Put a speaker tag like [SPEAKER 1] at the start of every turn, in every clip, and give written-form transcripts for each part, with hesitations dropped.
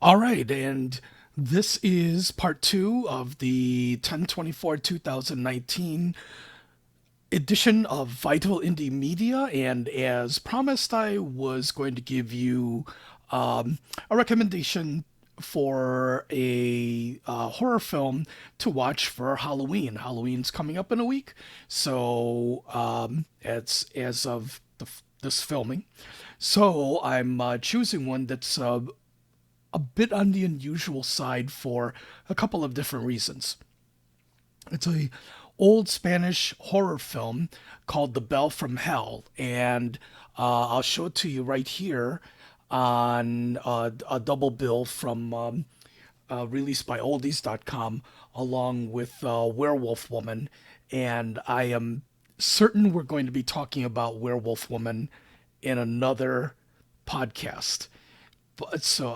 [SPEAKER 1] All right, and this is part two of the 1024 2019 edition of Vital Indie Media. And as promised, I was going to give you a recommendation for a horror film to watch for Halloween. Halloween's coming up in a week, so as of this filming, so I'm choosing one that's a bit on the unusual side for a couple of different reasons. It's a old Spanish horror film called The Bell from Hell, and I'll show it to you right here on a double bill from released by oldies.com along with Werewolf Woman, and I am certain we're going to be talking about Werewolf Woman in another podcast. But so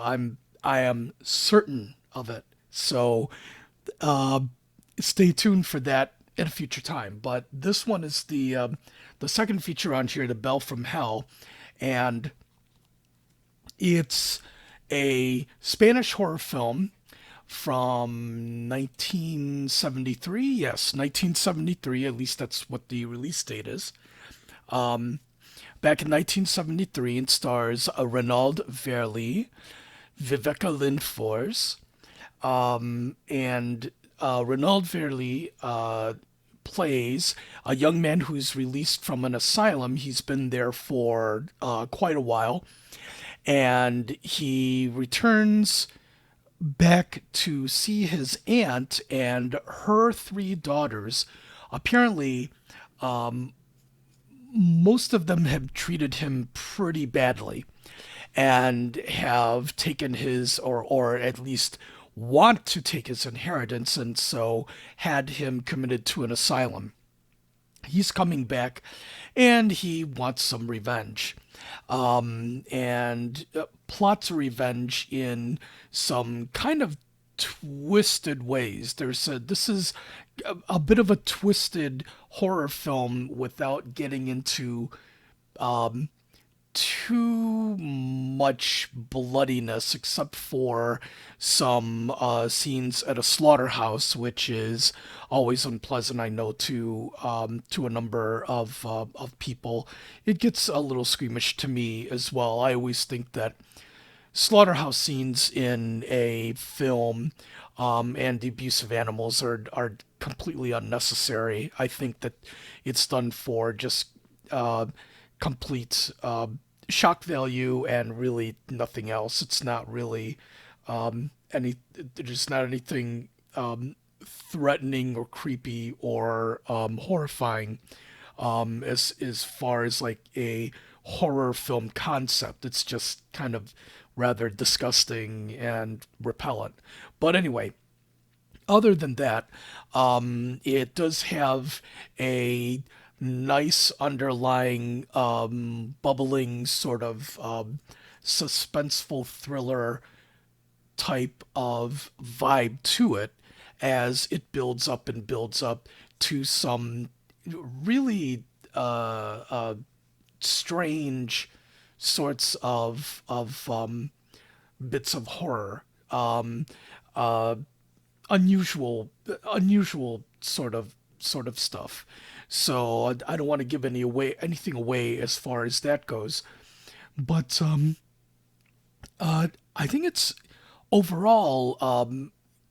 [SPEAKER 1] I am certain of it. So uh, stay tuned for that at a future time. But this one is the second feature on here, The Bell from Hell, and it's a Spanish horror film from 1973. Yes, 1973. At least that's what the release date is. Back in 1973, it stars Renaud Verly, Viveka Lindfors, and Renaud Verly plays a young man who's released from an asylum. He's been there for quite a while, and he returns back to see his aunt and her three daughters. Apparently, most of them have treated him pretty badly and have taken his or at least want to take his inheritance, and so had him committed to an asylum. He's coming back and he wants some revenge, and plots revenge in some kind of twisted ways. This is a bit of a twisted horror film without getting into too much bloodiness, except for some scenes at a slaughterhouse, which is always unpleasant. I know to a number of people, it gets a little squeamish to me as well. I always think that slaughterhouse scenes in a film and the abuse of animals are completely unnecessary. I think that it's done for just uh, complete shock value and really nothing else. It's not really there's not anything threatening or creepy or horrifying as far as like a horror film concept. It's just kind of rather disgusting and repellent. But anyway, other than that, it does have a nice underlying bubbling sort of suspenseful thriller type of vibe to it as it builds up and builds up to some really strange sorts of bits of horror, uh, unusual sort of stuff. So I don't want to give anything away as far as that goes, but I think it's overall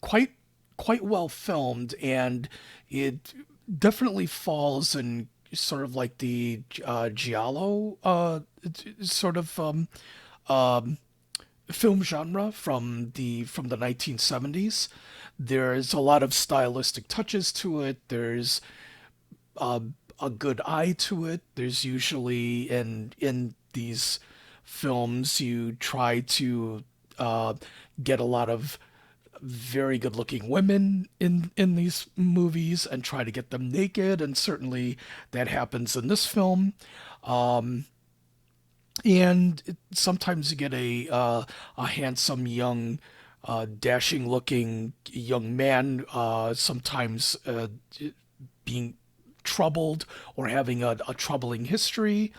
[SPEAKER 1] quite quite well filmed, and it definitely falls in sort of like the giallo sort of film genre from the 1970s. There's a lot of stylistic touches to it. There's uh, a good eye to it. There's usually in these films you try to uh, get a lot of very good looking women in these movies and try to get them naked, and certainly that happens in this film. And sometimes you get a handsome young dashing looking young man, sometimes being troubled or having a troubling history.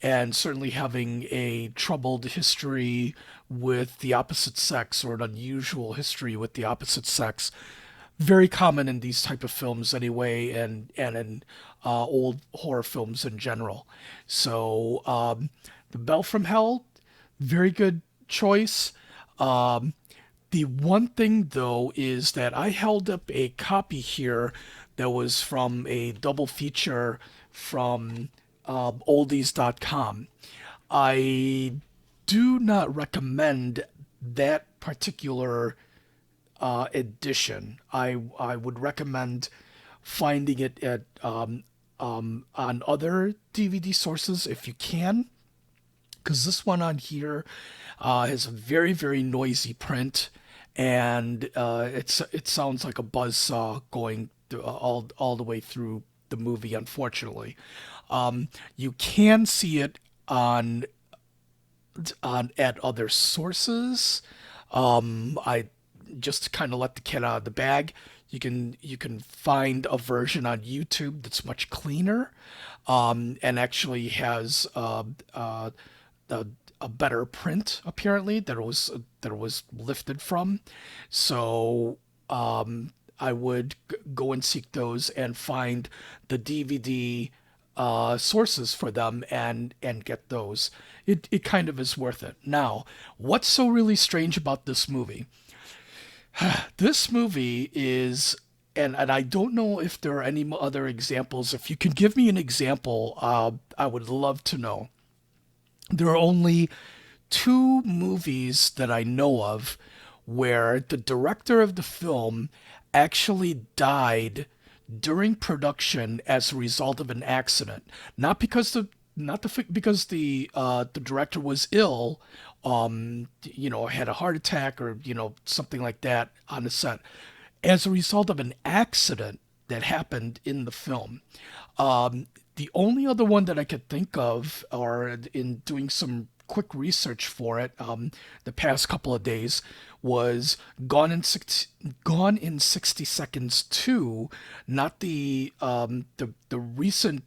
[SPEAKER 1] and certainly having a troubled history with the opposite sex, or an unusual history with the opposite sex. Very common in these type of films anyway, and in old horror films in general. So The Bell from Hell, very good choice. Um, the one thing though is that I held up a copy here that was from a double feature from oldies.com. I do not recommend that particular edition. I would recommend finding it at on other DVD sources if you can, because this one on here has a very noisy print, and it sounds like a buzz saw going all the way through the movie. Unfortunately, you can see it on at other sources. I just to kind of let the cat out of the bag. You can find a version on YouTube that's much cleaner, and actually has a, a better print apparently that it was lifted from. So I would go and seek those and find the DVD sources for them, and get those. It kind of is worth it. Now, what's so really strange about this movie? This movie is, and I don't know if there are any other examples. If you could give me an example, I would love to know. There are only two movies that I know of where the director of the film actually died during production as a result of an accident. Not because because the director was ill, had a heart attack, or something like that on the set, as a result of an accident that happened in the film. The only other one that I could think of, or in doing some quick research for it, the past couple of days, was Gone in 60 Seconds 2, not the recent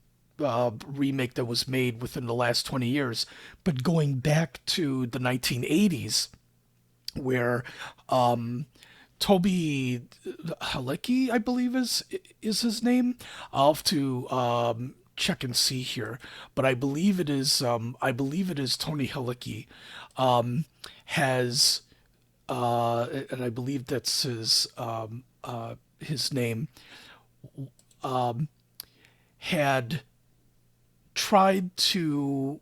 [SPEAKER 1] remake that was made within the last 20 years, but going back to the 1980s, where Toby Halicki, I believe is his name. I'll have to check and see here, but I believe it is Tony Halicki. Has And I believe that's his name. Had tried to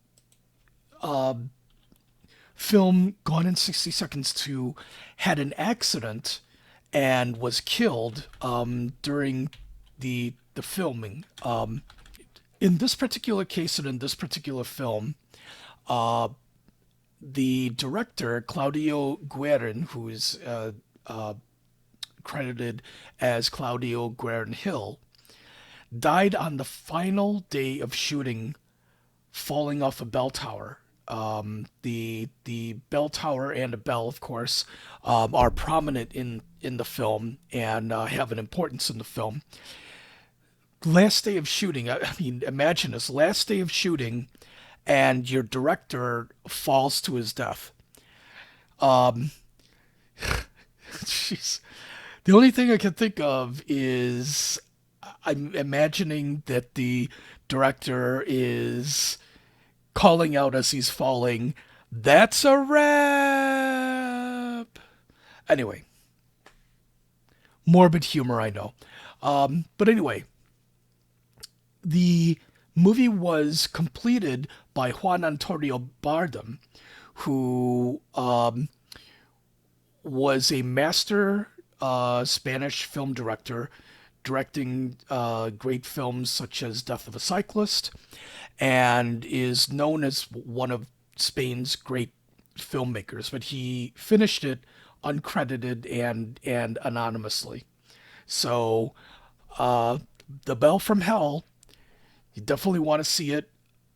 [SPEAKER 1] film Gone in 60 Seconds 2, had an accident, and was killed during the filming. In this particular case, and in this particular film, the director, Claudio Guerin, who is credited as Claudio Guerin Hill, died on the final day of shooting, falling off a bell tower. The bell tower and a bell, of course, are prominent in the film, and have an importance in the film. Last day of shooting. I mean, imagine this: last day of shooting, and your director falls to his death. Um, Jeez. The only thing I can think of is I'm imagining that the director is calling out as he's falling, "That's a wrap!" Anyway, morbid humor, I know. But anyway, the movie was completed by Juan Antonio Bardem, who was a master Spanish film director, directing great films such as Death of a Cyclist, and is known as one of Spain's great filmmakers. But he finished it uncredited and anonymously. So, uh, The Bell from Hell, you definitely want to see it,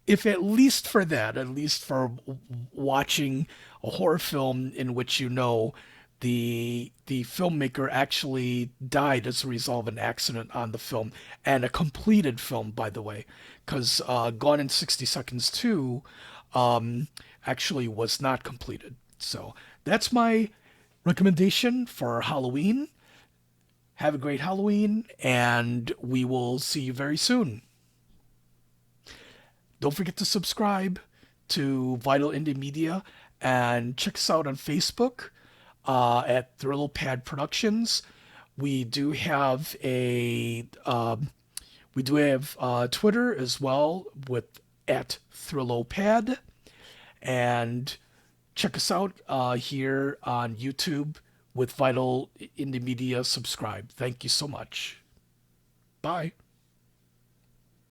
[SPEAKER 1] if at least for that, at least for watching a horror film in which the filmmaker actually died as a result of an accident on the film, and a completed film, by the way, because Gone in 60 Seconds 2 um, actually was not completed. So that's my recommendation for Halloween. Have a great Halloween, and we will see you very soon. Don't forget to subscribe to Vital Indie Media and check us out on Facebook at ThrillowPad Productions. We do have a Twitter as well with at ThrillowPad, and check us out here on YouTube with Vital Indie Media. Subscribe. Thank you so much. Bye.